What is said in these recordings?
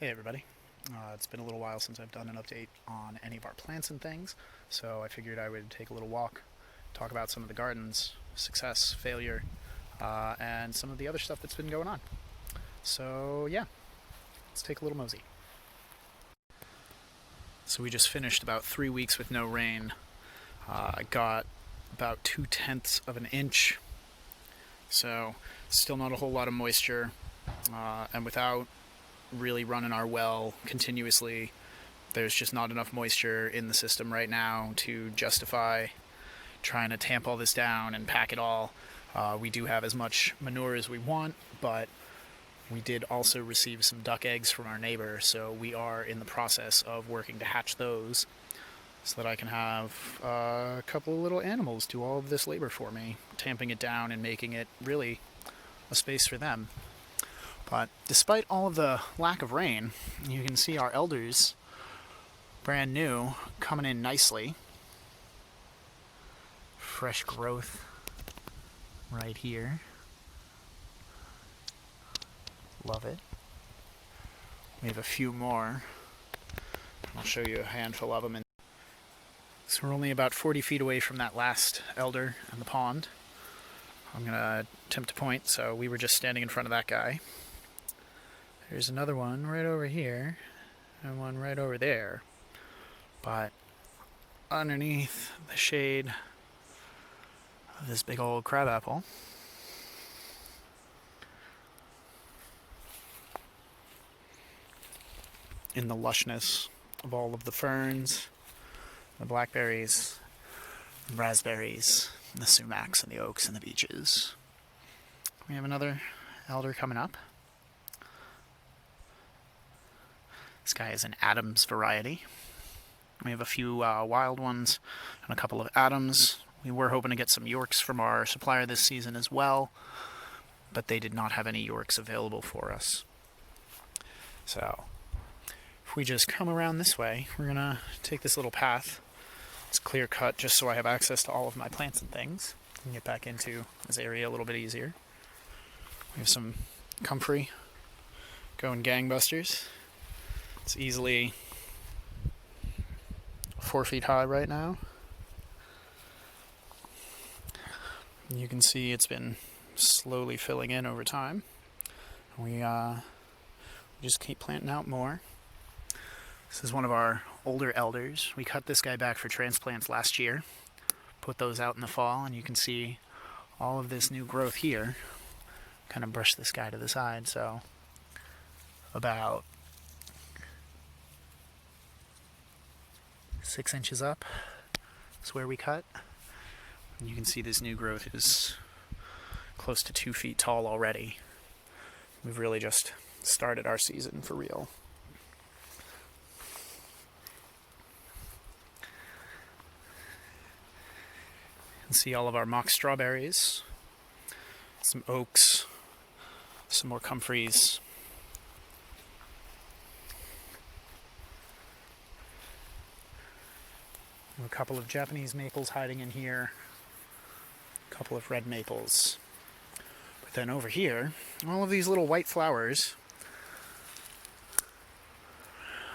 Hey everybody. It's been a little while since I've done an update on any of our plants and things, so I figured I would take a little walk, talk about some of the gardens, success, failure, and some of the other stuff that's been going on. So yeah, let's take a little mosey. So we just finished about 3 weeks with no rain. I got about 2/10 of an inch, so still not a whole lot of moisture, and without really running our well continuously, there's just not enough moisture in the system right now to justify trying to tamp all this down and pack it all. We do have as much manure as we want, but we did also receive some duck eggs from our neighbor, so we are in the process of working to hatch those so that I can have a couple of little animals do all of this labor for me, tamping it down and making it really a space for them. But despite all of the lack of rain, you can see our elders, brand new, coming in nicely. Fresh growth right here. Love it. We have a few more. I'll show you a handful of them. So we're only about 40 feet away from that last elder and the pond. I'm going to attempt to point, so we were just standing in front of that guy. There's another one right over here, and one right over there. But underneath the shade of this big old crabapple, in the lushness of all of the ferns, the blackberries, the raspberries, the sumacs, and the oaks, and the beeches. We have another elder coming up. This guy is an Adams variety. We have a few wild ones and a couple of Adams. We were hoping to get some Yorks from our supplier this season as well, but they did not have any Yorks available for us. So if we just come around this way, we're going to take this little path. It's clear cut just so I have access to all of my plants and things. I can get back into this area a little bit easier. We have some comfrey going gangbusters. It's easily 4 feet high right now. You can see it's been slowly filling in over time. We just keep planting out more. This is one of our older elders. We cut this guy back for transplants last year, put those out in the fall, and you can see all of this new growth here. Kind of brush this guy to the side, so about 6 inches up is where we cut. And you can see this new growth is close to 2 feet tall already. We've really just started our season for real. You can see all of our mock strawberries, some oaks, some more comfreys. A couple of Japanese maples hiding in here, a couple of red maples. But then over here, all of these little white flowers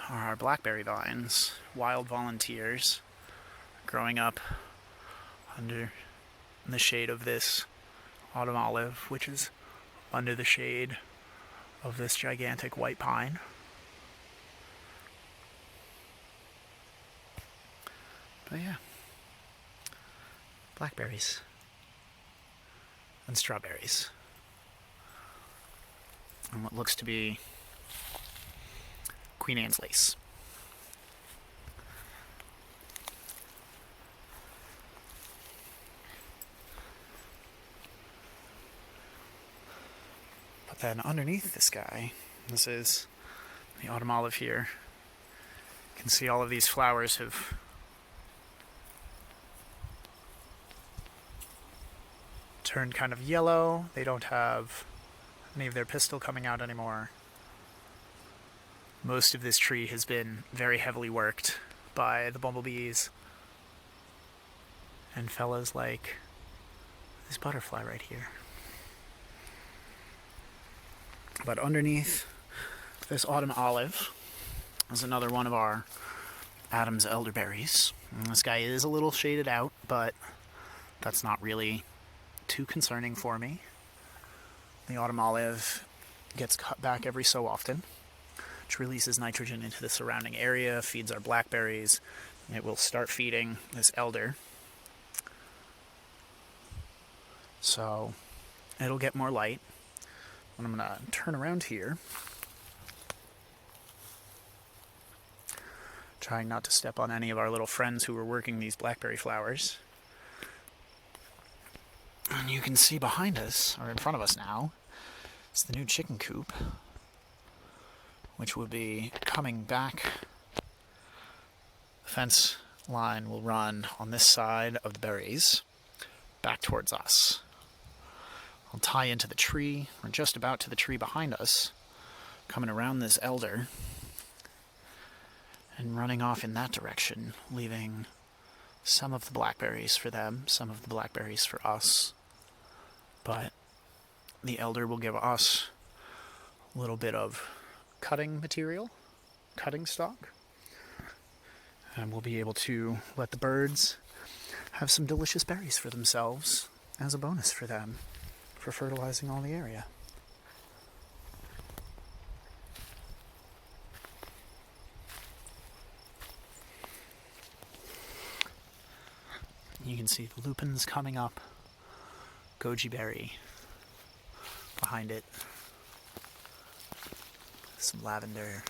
are our blackberry vines, wild volunteers, growing up under the shade of this autumn olive, which is under the shade of this gigantic white pine. But yeah, blackberries and strawberries and what looks to be Queen Anne's lace. But then underneath this guy, this is the autumn olive here. You can see all of these flowers have turned kind of yellow. They don't have any of their pistil coming out anymore. Most of this tree has been very heavily worked by the bumblebees and fellas like this butterfly right here. But underneath This autumn olive is another one of our Adam's elderberries. And this guy is a little shaded out, but that's not really too concerning for me. The autumn olive gets cut back every so often, which releases nitrogen into the surrounding area, feeds our blackberries. It will start feeding this elder. So it'll get more light. And I'm going to turn around here, trying not to step on any of our little friends who are working these blackberry flowers. And you can see behind us, or in front of us now, is the new chicken coop, which will be coming back. The fence line will run on this side of the berries, back towards us. I'll tie into the tree, or just about to the tree behind us, coming around this elder, and running off in that direction, leaving some of the blackberries for them, some of the blackberries for us. But the elder will give us a little bit of cutting material, cutting stock, and we'll be able to let the birds have some delicious berries for themselves as a bonus for them, for fertilizing all the area. You can see the lupins coming up, goji berry behind it, some lavender,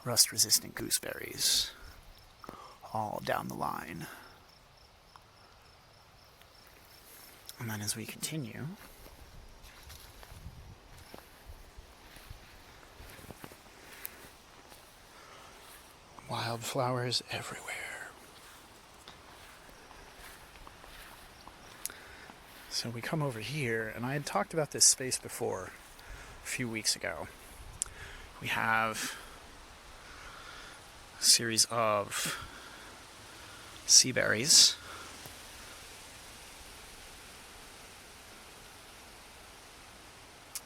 rust-resistant gooseberries, all down the line. And then as we continue, wildflowers everywhere. So we come over here, and I had talked about this space before a few weeks ago. We have a series of sea berries.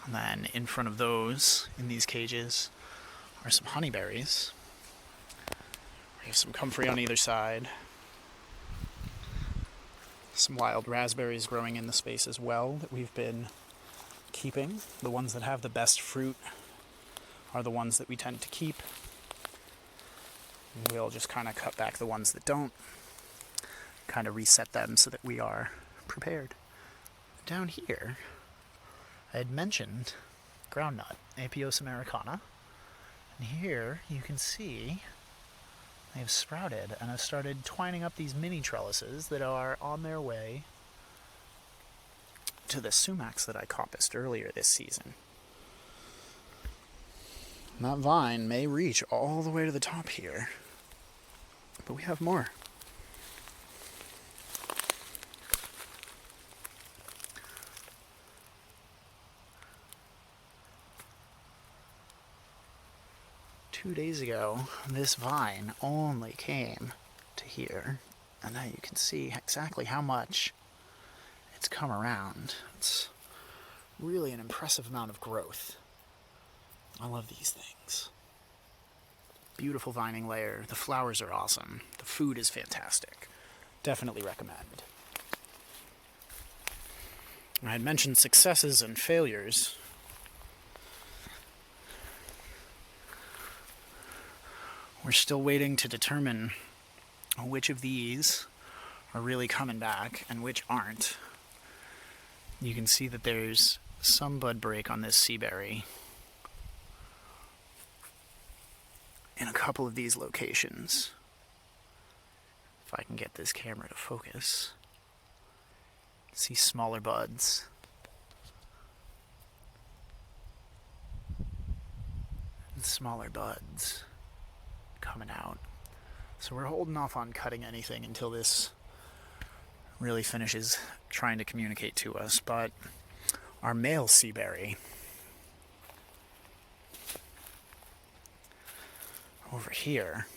And then in front of those, in these cages, are some honeyberries. We have some comfrey on either side. Some wild raspberries growing in the space as well that we've been keeping. The ones that have the best fruit are the ones that we tend to keep. We'll just kind of cut back the ones that don't, kind of reset them so that we are prepared. Down here, I had mentioned groundnut, Apios americana, and here you can see they've sprouted and have started twining up these mini trellises that are on their way to the sumacs that I coppiced earlier this season. And that vine may reach all the way to the top here, but we have more. Two days ago, this vine only came to here, and now you can see exactly how much it's come around. It's really an impressive amount of growth. I love these things. Beautiful vining layer. The flowers are awesome. The food is fantastic. Definitely recommend. I had mentioned successes and failures. We're still waiting to determine which of these are really coming back and which aren't. You can see that there's some bud break on this sea berry in a couple of these locations. If I can get this camera to focus. See smaller buds. And smaller buds coming out. So we're holding off on cutting anything until this really finishes trying to communicate to us. But our male sea berry over here,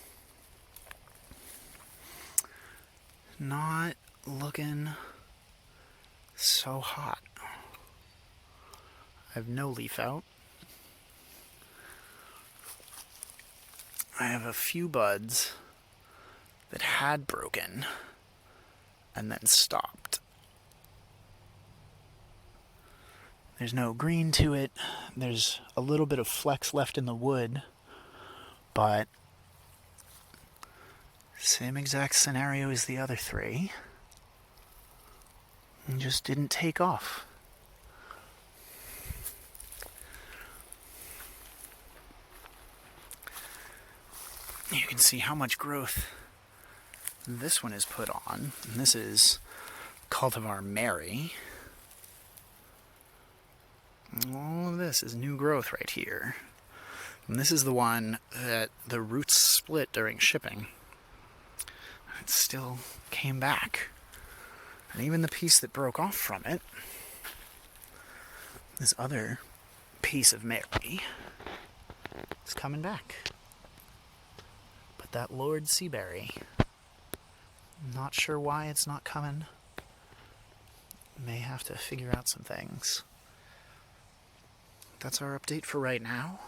not looking so hot. I have no leaf out. I have a few buds that had broken and then stopped. There's no green to it. There's a little bit of flex left in the wood, but same exact scenario as the other three. And just didn't take off. You can see how much growth this one is put on. And this is Cultivar Mary. All of this is new growth right here. And this is the one that the roots split during shipping. It still came back. And even the piece that broke off from it, this other piece of Mary, is coming back. But that Lord Seaberry, not sure why it's not coming. May have to figure out some things. That's our update for right now.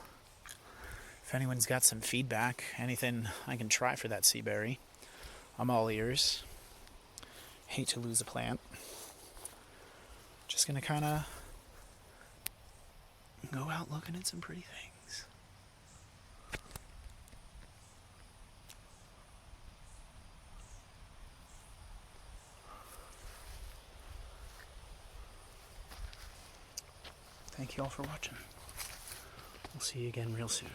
If anyone's got some feedback, anything I can try for that Seaberry, I'm all ears. Hate to lose a plant. Just gonna kind of go out looking at some pretty things. Thank you all for watching. We'll see you again real soon.